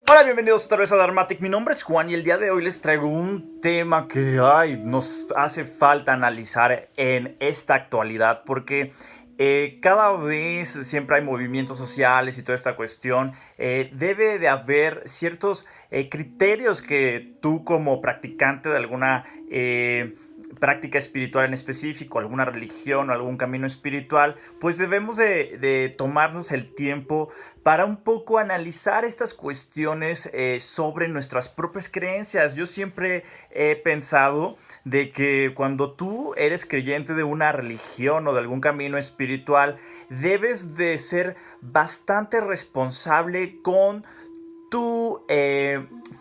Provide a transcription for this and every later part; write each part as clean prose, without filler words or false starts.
Hola, bienvenidos otra vez a Dharmatic. Mi nombre es Juan y el día de hoy les traigo un tema que nos hace falta analizar en esta actualidad porque cada vez siempre hay movimientos sociales y toda esta cuestión. Debe de haber ciertos criterios que tú como practicante de alguna práctica espiritual en específico, alguna religión o algún camino espiritual, pues debemos de tomarnos el tiempo para un poco analizar estas cuestiones sobre nuestras propias creencias. Yo siempre he pensado de que cuando tú eres creyente de una religión o de algún camino espiritual, debes de ser bastante responsable con tu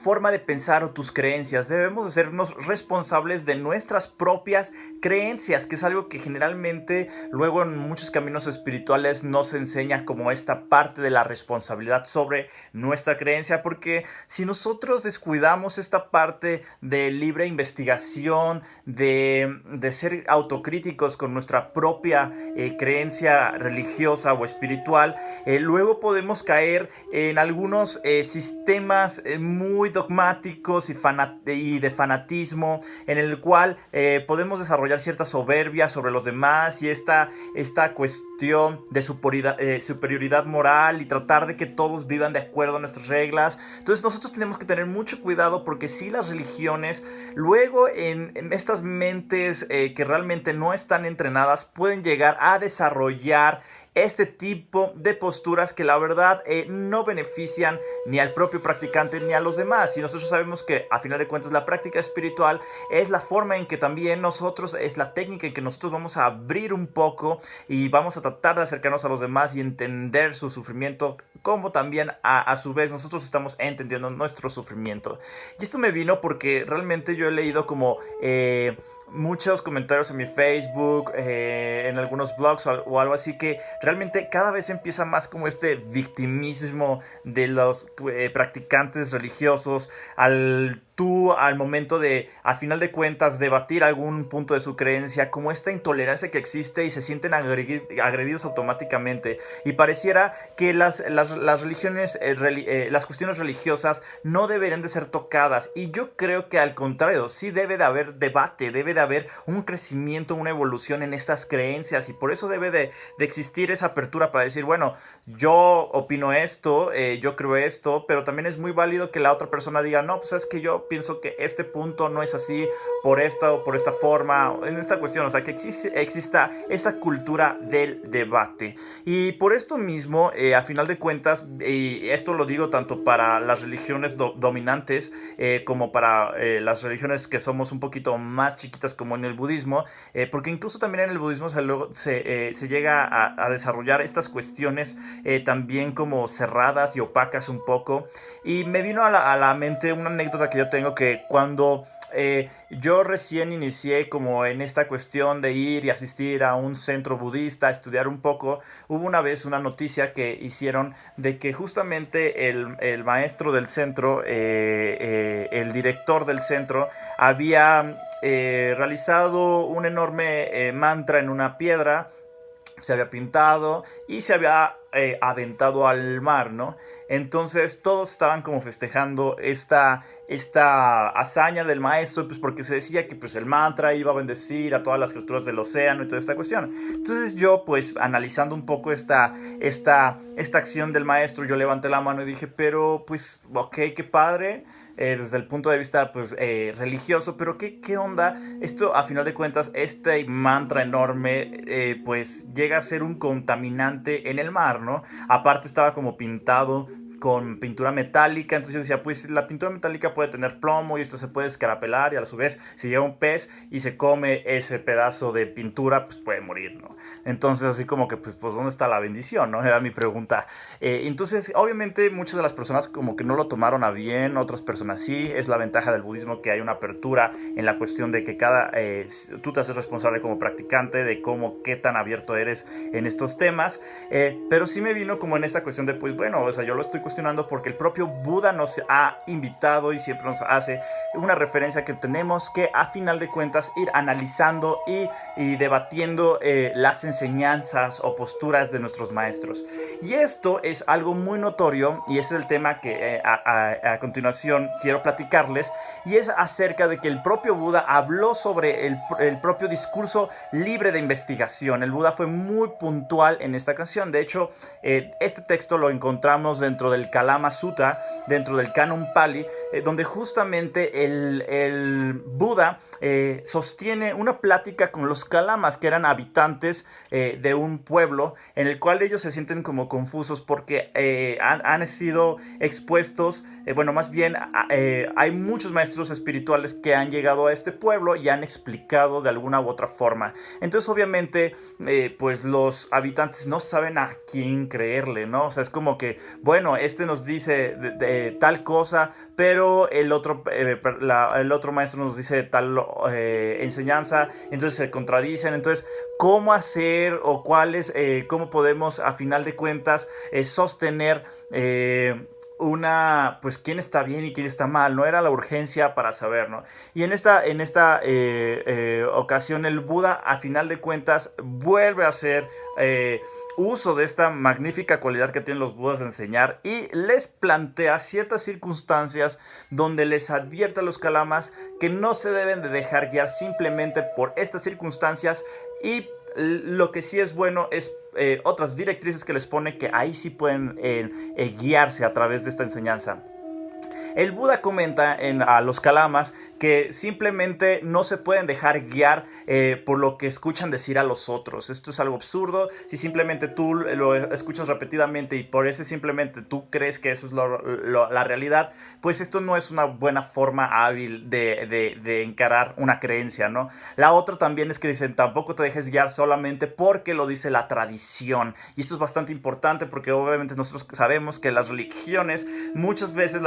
forma de pensar o tus creencias. Debemos de sernos responsables de nuestras propias creencias, que es algo que generalmente luego en muchos caminos espirituales no se enseña como esta parte de la responsabilidad sobre nuestra creencia, porque si nosotros descuidamos esta parte de libre investigación, de ser autocríticos con nuestra propia creencia religiosa o espiritual, luego podemos caer en algunos sistemas muy dogmáticos y de fanatismo, en el cual podemos desarrollar cierta soberbia sobre los demás y esta cuestión de superioridad moral y tratar de que todos vivan de acuerdo a nuestras reglas. Entonces nosotros tenemos que tener mucho cuidado, porque si las religiones luego en estas mentes que realmente no están entrenadas pueden llegar a desarrollar este tipo de posturas que la verdad no benefician ni al propio practicante ni a los demás. Y nosotros sabemos que a final de cuentas la práctica espiritual es la forma en que también nosotros, es la técnica en que nosotros vamos a abrir un poco y vamos a tratar de acercarnos a los demás y entender su sufrimiento, como también a su vez nosotros estamos entendiendo nuestro sufrimiento. Y esto me vino porque realmente yo he leído como muchos comentarios en mi Facebook, en algunos blogs o algo así, que realmente cada vez empieza más como este victimismo de los practicantes religiosos al momento de, a final de cuentas, debatir algún punto de su creencia, como esta intolerancia que existe y se sienten agredidos automáticamente. Y pareciera que las religiones, las cuestiones religiosas no deberían de ser tocadas. Y yo creo que al contrario, sí debe de haber debate, debe de haber un crecimiento, una evolución en estas creencias. Y por eso debe de existir esa apertura para decir, bueno, yo opino esto, yo creo esto, pero también es muy válido que la otra persona diga, no, pues es que yo pienso que este punto no es así por esta o por esta forma, en esta cuestión. O sea, que exista esta cultura del debate. Y por esto mismo, a final de cuentas, y esto lo digo tanto para las religiones dominantes como para las religiones que somos un poquito más chiquitas, como en el budismo, porque incluso también en el budismo se llega a desarrollar estas cuestiones también como cerradas y opacas un poco. Y me vino a la mente una anécdota que yo tengo, que cuando yo recién inicié como en esta cuestión de ir y asistir a un centro budista, a estudiar un poco, hubo una vez una noticia que hicieron de que justamente el maestro del centro, el director del centro, había realizado un enorme mantra en una piedra, se había pintado y se había aventado al mar, ¿no? Entonces todos estaban como festejando esta hazaña del maestro, pues porque se decía que pues el mantra iba a bendecir a todas las criaturas del océano y toda esta cuestión. Entonces yo, pues analizando un poco esta acción del maestro, yo levanté la mano y dije, pero pues ok, qué padre, desde el punto de vista pues religioso, pero ¿qué onda? Esto a final de cuentas, este mantra enorme pues llega a ser un contaminante en el mar, ¿no? Aparte estaba como pintado con pintura metálica. Entonces yo decía, pues la pintura metálica puede tener plomo y esto se puede escarapelar, y a su vez si llega un pez y se come ese pedazo de pintura, pues puede morir, ¿no? Entonces así como que pues ¿dónde está la bendición, no? Era mi pregunta. Entonces obviamente muchas de las personas como que no lo tomaron a bien, otras personas sí. Es la ventaja del budismo, que hay una apertura en la cuestión de que tú te haces responsable como practicante de qué tan abierto eres en estos temas. Pero sí me vino como en esta cuestión de, pues bueno, o sea, yo lo estoy cuestionando cuestionando porque el propio Buda nos ha invitado y siempre nos hace una referencia que tenemos que a final de cuentas ir analizando y debatiendo las enseñanzas o posturas de nuestros maestros. Y esto es algo muy notorio y es el tema que a continuación quiero platicarles, y es acerca de que el propio Buda habló sobre el propio discurso libre de investigación. El Buda fue muy puntual en esta canción. De hecho, este texto lo encontramos dentro del Kalama Sutta, dentro del Canon Pali, donde justamente el Buda sostiene una plática con los Kalamas, que eran habitantes de un pueblo en el cual ellos se sienten como confusos porque han sido expuestos, bueno, más bien hay muchos maestros espirituales que han llegado a este pueblo y han explicado de alguna u otra forma. Entonces, obviamente, pues los habitantes no saben a quién creerle, ¿no? O sea, es como que, bueno, este nos dice de tal cosa, pero el otro maestro nos dice tal enseñanza, entonces se contradicen. Entonces, ¿cómo hacer o cómo podemos a final de cuentas sostener pues quién está bien y quién está mal? No era la urgencia para saber, ¿no? Y en esta ocasión el Buda a final de cuentas vuelve a hacer uso de esta magnífica cualidad que tienen los Budas de enseñar, y les plantea ciertas circunstancias donde les advierte a los Kalamas que no se deben de dejar guiar simplemente por estas circunstancias, y lo que sí es bueno es otras directrices que les pone, que ahí sí pueden guiarse a través de esta enseñanza. El Buda comenta a los Kalamas que simplemente no se pueden dejar guiar por lo que escuchan decir a los otros. Esto es algo absurdo. Si simplemente tú lo escuchas repetidamente y por eso simplemente tú crees que eso es la realidad, pues esto no es una buena forma hábil de encarar una creencia, ¿no? La otra también es que dicen, tampoco te dejes guiar solamente porque lo dice la tradición. Y esto es bastante importante porque obviamente nosotros sabemos que las religiones, muchas veces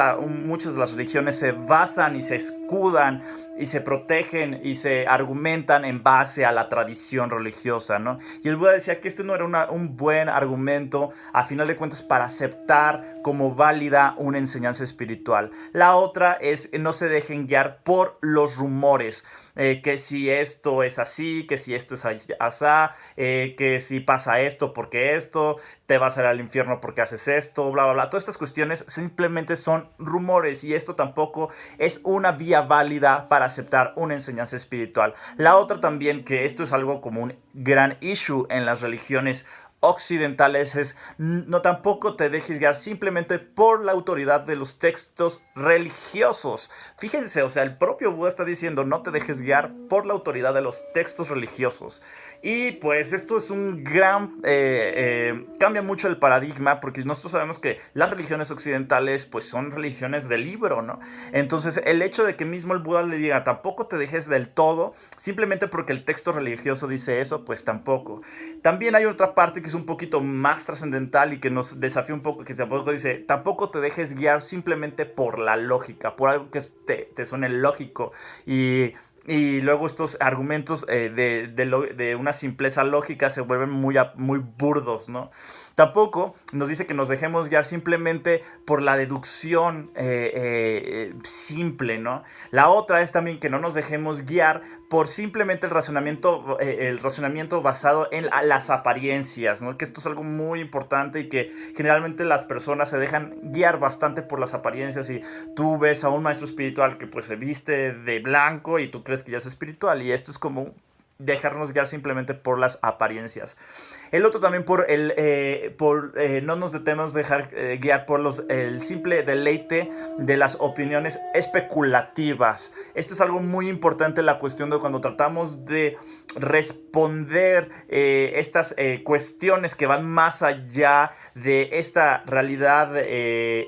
muchas de las religiones se basan y se escudan y se protegen y se argumentan en base a la tradición religiosa, ¿no? Y el Buda decía que este no era un buen argumento a final de cuentas para aceptar como válida una enseñanza espiritual. La otra es no se dejen guiar por los rumores, que si esto es así, que si esto es asá, que si pasa esto porque esto, te vas a ir al infierno porque haces esto, bla bla bla. Todas estas cuestiones simplemente son rumores, y esto tampoco es una vía válida para aceptar una enseñanza espiritual. La otra también, que esto es algo como un gran issue en las religiones occidentales, es no tampoco te dejes guiar simplemente por la autoridad de los textos religiosos. Fíjense, o sea, el propio Buda está diciendo no te dejes guiar por la autoridad de los textos religiosos. Y pues esto es un gran cambia mucho el paradigma, porque nosotros sabemos que las religiones occidentales pues son religiones de libro, ¿no? Entonces el hecho de que mismo el Buda le diga tampoco te dejes del todo simplemente porque el texto religioso dice eso, pues tampoco. También hay otra parte que es un poquito más trascendental y que nos desafía un poco, que tampoco dice, tampoco te dejes guiar simplemente por la lógica, por algo que te suene lógico. Y luego estos argumentos de una simpleza lógica se vuelven muy burdos, ¿no? Tampoco nos dice que nos dejemos guiar simplemente por la deducción simple, ¿no? La otra es también que no nos dejemos guiar por simplemente el razonamiento basado en las apariencias, ¿no? Que esto es algo muy importante y que generalmente las personas se dejan guiar bastante por las apariencias, y tú ves a un maestro espiritual que pues se viste de blanco y tú crees que ya es espiritual, y esto es como dejarnos guiar simplemente por las apariencias. El otro también no nos debemos dejar guiar por el simple deleite de las opiniones especulativas. Esto es algo muy importante, la cuestión de cuando tratamos de responder estas cuestiones que van más allá de esta realidad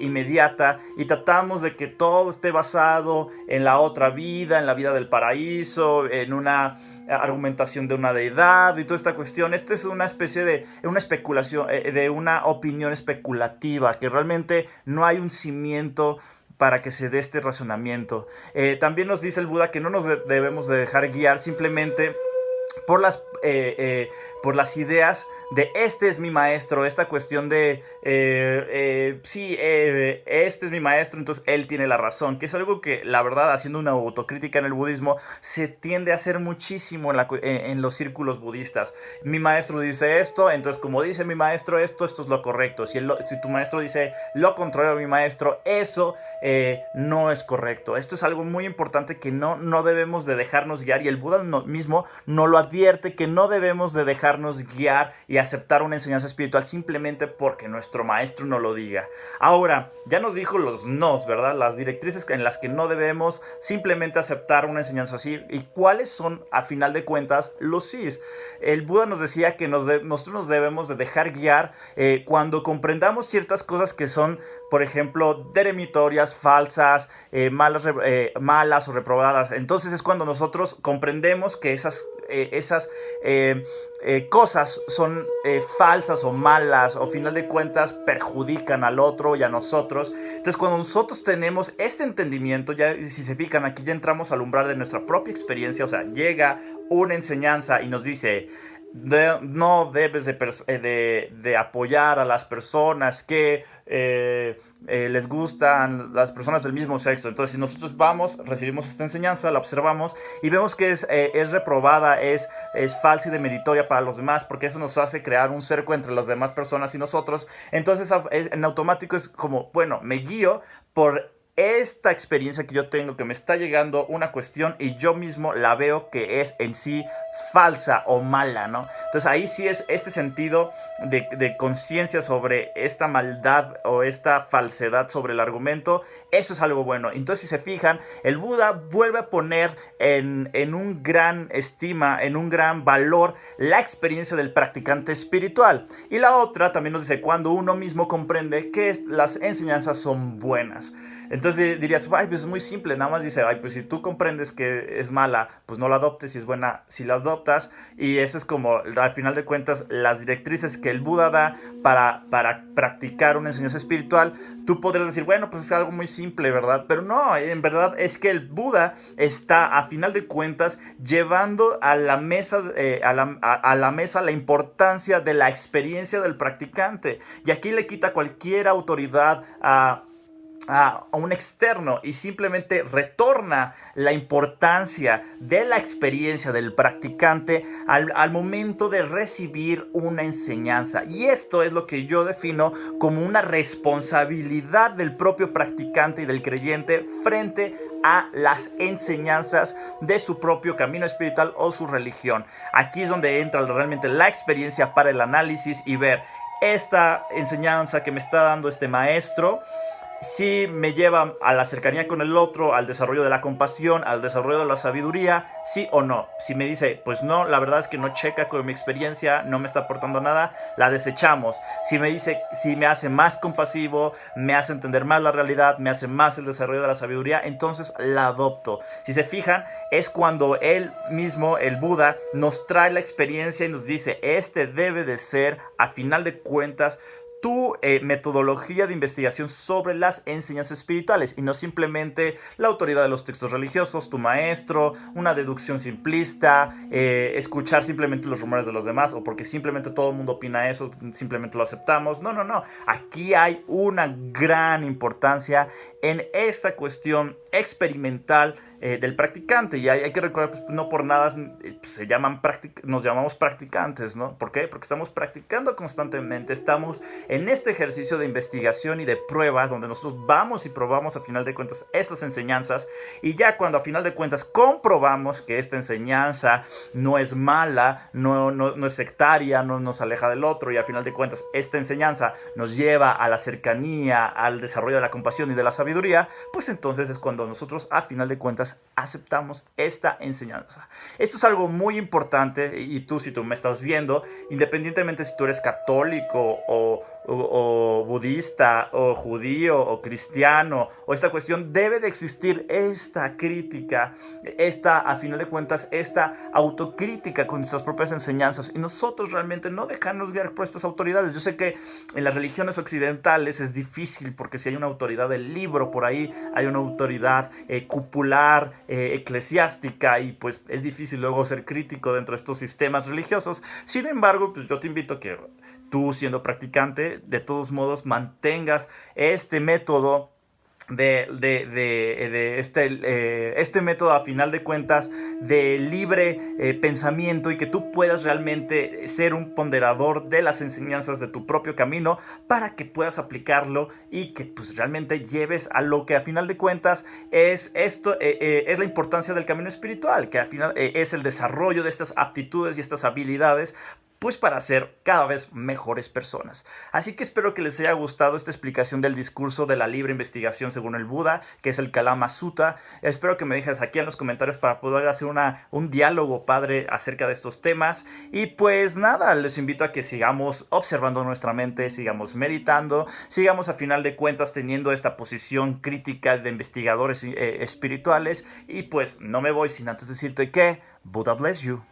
inmediata, y tratamos de que todo esté basado en la otra vida, en la vida del paraíso, en una argumentación de una deidad y toda esta cuestión. Esta es una especie de una especulación, de una opinión especulativa, que realmente no hay un cimiento para que se dé este razonamiento. También nos dice el Buda que no nos debemos de dejar guiar simplemente por por las ideas de este es mi maestro, esta cuestión de este es mi maestro, entonces él tiene la razón, que es algo que la verdad, haciendo una autocrítica en el budismo, se tiende a hacer muchísimo en los círculos budistas. Mi maestro dice esto, entonces como dice mi maestro esto es lo correcto. Si tu maestro dice lo contrario a mi maestro, eso no es correcto. Esto es algo muy importante que no debemos de dejarnos guiar, y el Buda mismo nos lo advierte, que no debemos de dejarnos guiar y aceptar una enseñanza espiritual simplemente porque nuestro maestro no lo diga. Ahora, ya nos dijo los nos, ¿verdad? Las directrices en las que no debemos simplemente aceptar una enseñanza así. ¿Y cuáles son, a final de cuentas, los sís? El Buda nos decía que nosotros nos debemos de dejar guiar cuando comprendamos ciertas cosas que son, por ejemplo, deremitorias, falsas, malas o reprobadas. Entonces es cuando nosotros comprendemos que esas cosas son falsas o malas, o al final de cuentas perjudican al otro y a nosotros. Entonces cuando nosotros tenemos este entendimiento, ya si se fijan, aquí ya entramos al umbral de nuestra propia experiencia. O sea, llega una enseñanza y nos dice: no debes de apoyar a las personas que les gustan las personas del mismo sexo. Entonces, si nosotros recibimos esta enseñanza, la observamos y vemos que es reprobada, es falsa y demeritoria para los demás, porque eso nos hace crear un cerco entre las demás personas y nosotros. Entonces, en automático es como, bueno, me guío por esta experiencia que yo tengo, que me está llegando una cuestión y yo mismo la veo que es en sí falsa o mala, ¿no? Entonces ahí sí es este sentido de conciencia sobre esta maldad o esta falsedad sobre el argumento. Eso es algo bueno. Entonces, si se fijan, el Buda vuelve a poner en un gran estima, en un gran valor, la experiencia del practicante espiritual. Y la otra también nos dice cuando uno mismo comprende que las enseñanzas son buenas. Entonces dirías, ay, pues es muy simple, nada más dice, ay, pues si tú comprendes que es mala, pues no la adoptes, si es buena, si la adoptas. Y eso es como, al final de cuentas, las directrices que el Buda da para practicar una enseñanza espiritual. Tú podrías decir, bueno, pues es algo muy simple, ¿verdad? Pero no, en verdad es que el Buda está, a final de cuentas, llevando a la mesa, a la mesa la importancia de la experiencia del practicante. Y aquí le quita cualquier autoridad a un externo y simplemente retorna la importancia de la experiencia del practicante al momento de recibir una enseñanza. Y esto es lo que yo defino como una responsabilidad del propio practicante y del creyente frente a las enseñanzas de su propio camino espiritual o su religión. Aquí es donde entra realmente la experiencia para el análisis y ver esta enseñanza que me está dando este maestro, si me lleva a la cercanía con el otro, al desarrollo de la compasión, al desarrollo de la sabiduría, sí o no. Si me dice, pues no, la verdad es que no checa con mi experiencia, no me está aportando nada, la desechamos. Si me dice, si me hace más compasivo, me hace entender más la realidad, me hace más el desarrollo de la sabiduría, entonces la adopto. Si se fijan, es cuando él mismo, el Buda, nos trae la experiencia y nos dice, este debe de ser, a final de cuentas, tu metodología de investigación sobre las enseñanzas espirituales, y no simplemente la autoridad de los textos religiosos, tu maestro, una deducción simplista, escuchar simplemente los rumores de los demás, o porque simplemente todo el mundo opina eso, simplemente lo aceptamos. No. Aquí hay una gran importancia en esta cuestión experimental del practicante, y hay que recordar, pues, no por nada nos llamamos practicantes, ¿no? ¿Por qué? Porque estamos practicando constantemente, estamos en este ejercicio de investigación y de prueba, donde nosotros vamos y probamos a final de cuentas estas enseñanzas, y ya cuando a final de cuentas comprobamos que esta enseñanza no es mala, no es sectaria, no nos aleja del otro, y a final de cuentas esta enseñanza nos lleva a la cercanía, al desarrollo de la compasión y de la sabiduría, pues entonces es cuando nosotros a final de cuentas aceptamos esta enseñanza. Esto es algo muy importante, y tú, si tú me estás viendo, independientemente si tú eres católico o o budista o judío o cristiano o esta cuestión, debe de existir esta crítica, a final de cuentas, esta autocrítica con nuestras propias enseñanzas y nosotros realmente no dejarnos guiar por estas autoridades. Yo sé que en las religiones occidentales es difícil porque si hay una autoridad del libro por ahí, hay una autoridad cupular, eclesiástica, y pues es difícil luego ser crítico dentro de estos sistemas religiosos. Sin embargo, pues yo te invito a que tú, siendo practicante, de todos modos mantengas este método este método, a final de cuentas, de libre pensamiento, y que tú puedas realmente ser un ponderador de las enseñanzas de tu propio camino para que puedas aplicarlo y que pues realmente lleves a lo que a final de cuentas es esto, es la importancia del camino espiritual, que al final es el desarrollo de estas aptitudes y estas habilidades, pues para ser cada vez mejores personas. Así que espero que les haya gustado esta explicación del discurso de la libre investigación según el Buda, que es el Kalama Sutta. Espero que me dejes aquí en los comentarios para poder hacer un diálogo padre acerca de estos temas. Y pues nada, les invito a que sigamos observando nuestra mente, sigamos meditando, sigamos a final de cuentas teniendo esta posición crítica de investigadores espirituales. Y pues no me voy sin antes decirte que Buddha bless you.